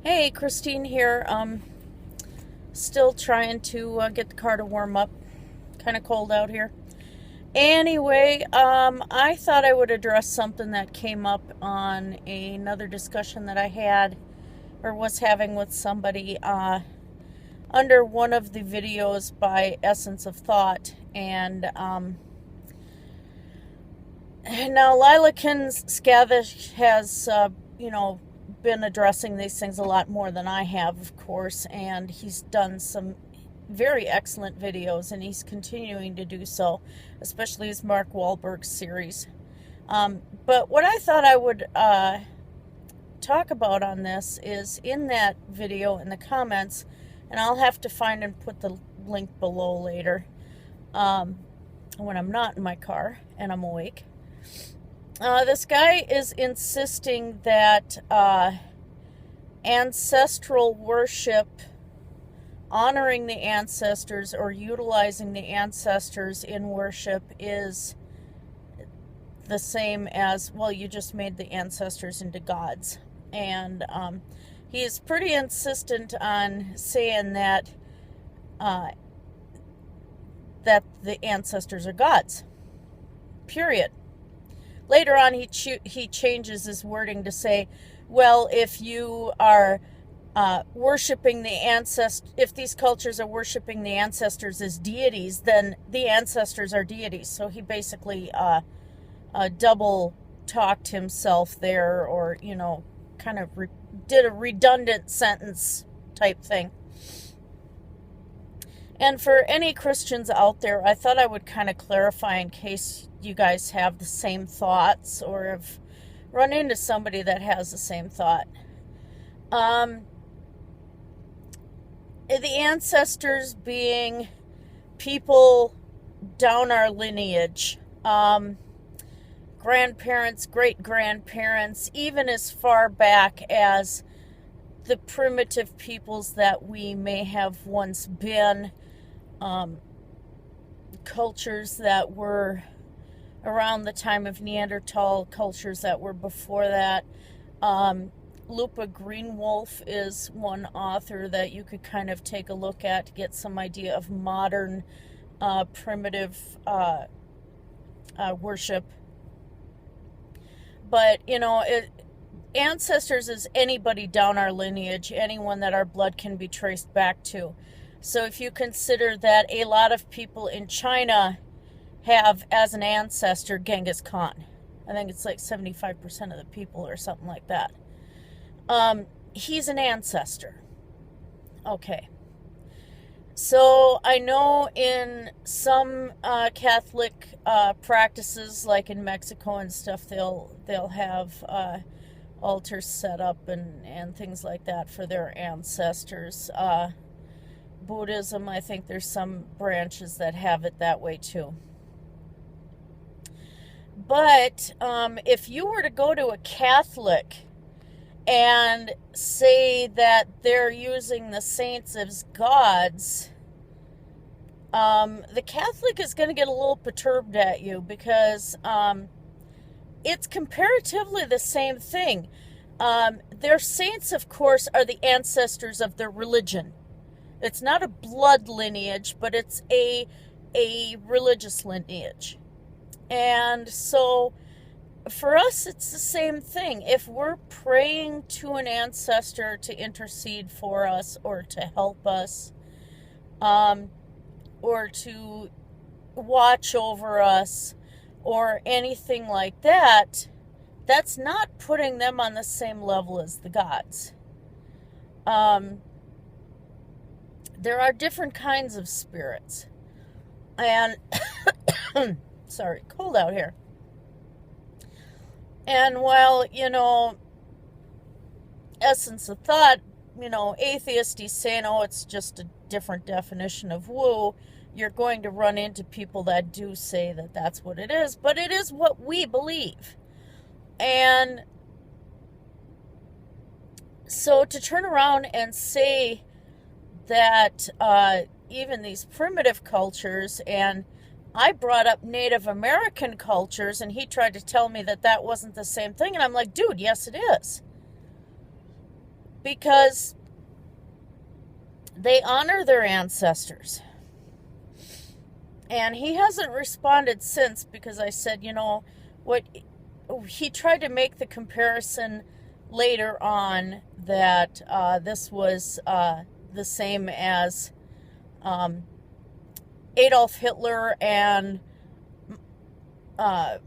Hey, Christine here. Still trying to get the car to warm up. Kind of cold out here. Anyway, I thought I would address something that came up on another discussion that I had or was having with somebody under one of the videos by Essence of Thought. And now Lila Skavish has, been addressing these things a lot more than I have, of course, and he's done some very excellent videos, and he's continuing to do so, especially his Mark Wahlberg series. But what I thought I would talk about on this is in that video in the comments, and I'll have to find and put the link below later when I'm not in my car and I'm awake. This guy is insisting that ancestral worship, honoring the ancestors or utilizing the ancestors in worship is the same as, well, you just made the ancestors into gods. And he is pretty insistent on saying that that the ancestors are gods, period. Later on, he changes his wording to say, well, if you are worshiping the ancestors, if these cultures are worshiping the ancestors as deities, then the ancestors are deities. So he basically double talked himself there, or, kind of did a redundant sentence type thing. And for any Christians out there, I thought I would kind of clarify in case you guys have the same thoughts or have run into somebody that has the same thought. The ancestors being people down our lineage, grandparents, great-grandparents, even as far back as the primitive peoples that we may have once been, cultures that were around the time of Neanderthal, cultures that were before that. Lupa Greenwolf is one author that you could kind of take a look at to get some idea of modern primitive worship. But, ancestors is anybody down our lineage, anyone that our blood can be traced back to. So if you consider that a lot of people in China have as an ancestor Genghis Khan. I think it's like 75% of the people or something like that. He's an ancestor. Okay. So I know in some Catholic practices, like in Mexico and stuff, they'll have altars set up and things like that for their ancestors. Buddhism, I think there's some branches that have it that way too. But if you were to go to a Catholic and say that they're using the saints as gods, the Catholic is going to get a little perturbed at you, because it's comparatively the same thing. Their saints, of course, are the ancestors of their religion. It's not a blood lineage, but it's a religious lineage. And so for us, it's the same thing. If we're praying to an ancestor to intercede for us or to help us, or to watch over us or anything like that, that's not putting them on the same level as the gods. There are different kinds of spirits. And, sorry, cold out here. And while, Essence of Thought, atheists saying, oh, it's just a different definition of woo, you're going to run into people that do say that that's what it is, but it is what we believe. And so to turn around and say that even these primitive cultures, and I brought up Native American cultures, and he tried to tell me that that wasn't the same thing, and I'm like, dude, yes it is. because they honor their ancestors. And he hasn't responded since, because I said, what he tried to make the comparison later on that this was the same as Adolf Hitler and Mao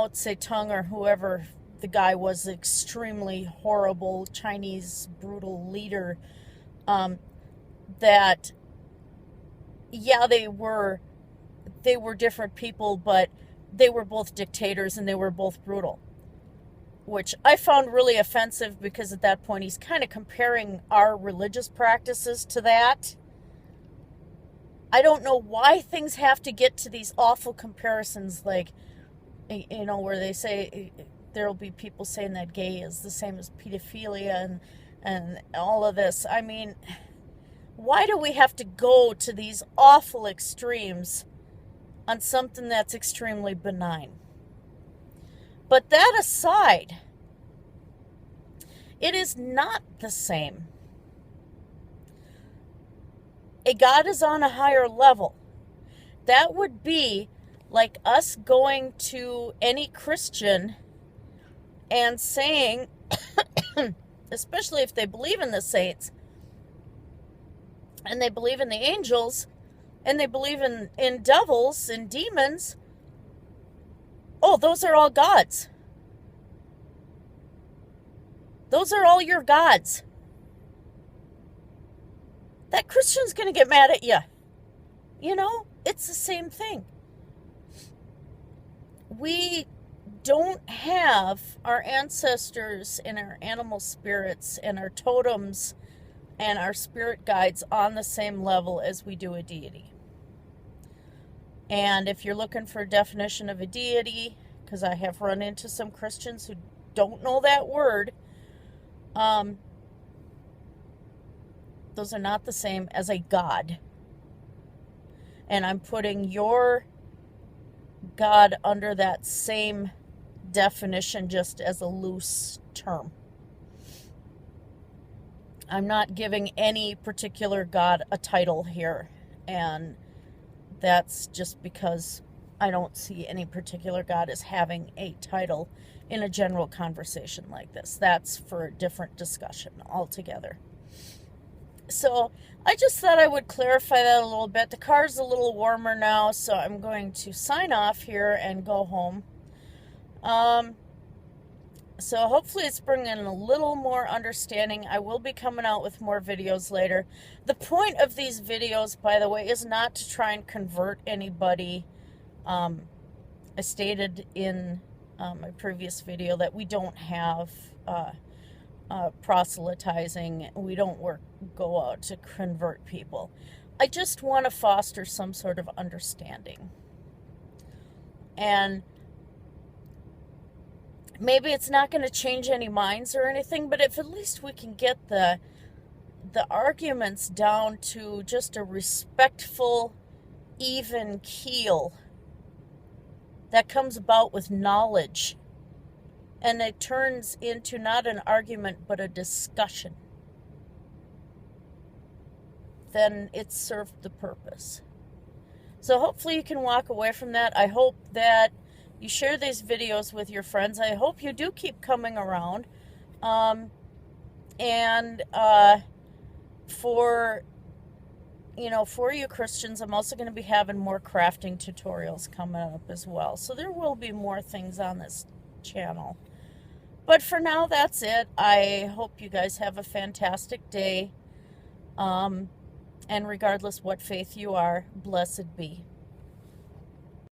Zedong, or whoever the guy was, extremely horrible Chinese brutal leader, that yeah, they were different people, but they were both dictators and they were both brutal, which I found really offensive, because at that point he's kind of comparing our religious practices to that. I don't know why things have to get to these awful comparisons, like, where they say there'll be people saying that gay is the same as pedophilia and all of this. I mean, why do we have to go to these awful extremes on something that's extremely benign? But that aside, it is not the same. A God is on a higher level. That would be like us going to any Christian and saying, especially if they believe in the saints, and they believe in the angels, and they believe in devils and demons, oh, those are all gods. Those are all your gods. That Christian's going to get mad at you. It's the same thing. We don't have our ancestors and our animal spirits and our totems and our spirit guides on the same level as we do a deity. And if you're looking for a definition of a deity, because I have run into some Christians who don't know that word, those are not the same as a god. And I'm putting your God under that same definition, just as a loose term. I'm not giving any particular God a title here, and that's just because I don't see any particular God as having a title in a general conversation like this. That's for a different discussion altogether. So I just thought I would clarify that a little bit. The car's a little warmer now, so I'm going to sign off here and go home. So hopefully it's bringing a little more understanding. I will be coming out with more videos later. The point of these videos, by the way, is not to try and convert anybody. I stated in my previous video that we don't have proselytizing. We don't go out to convert people. I just want to foster some sort of understanding. And maybe it's not going to change any minds or anything, but if at least we can get the arguments down to just a respectful, even keel that comes about with knowledge, and it turns into not an argument but a discussion, then it's served the purpose. So hopefully you can walk away from that. I hope that you share these videos with your friends. I hope you do keep coming around. For you Christians, I'm also going to be having more crafting tutorials coming up as well. So there will be more things on this channel. But for now, that's it. I hope you guys have a fantastic day. And regardless what faith you are, blessed be.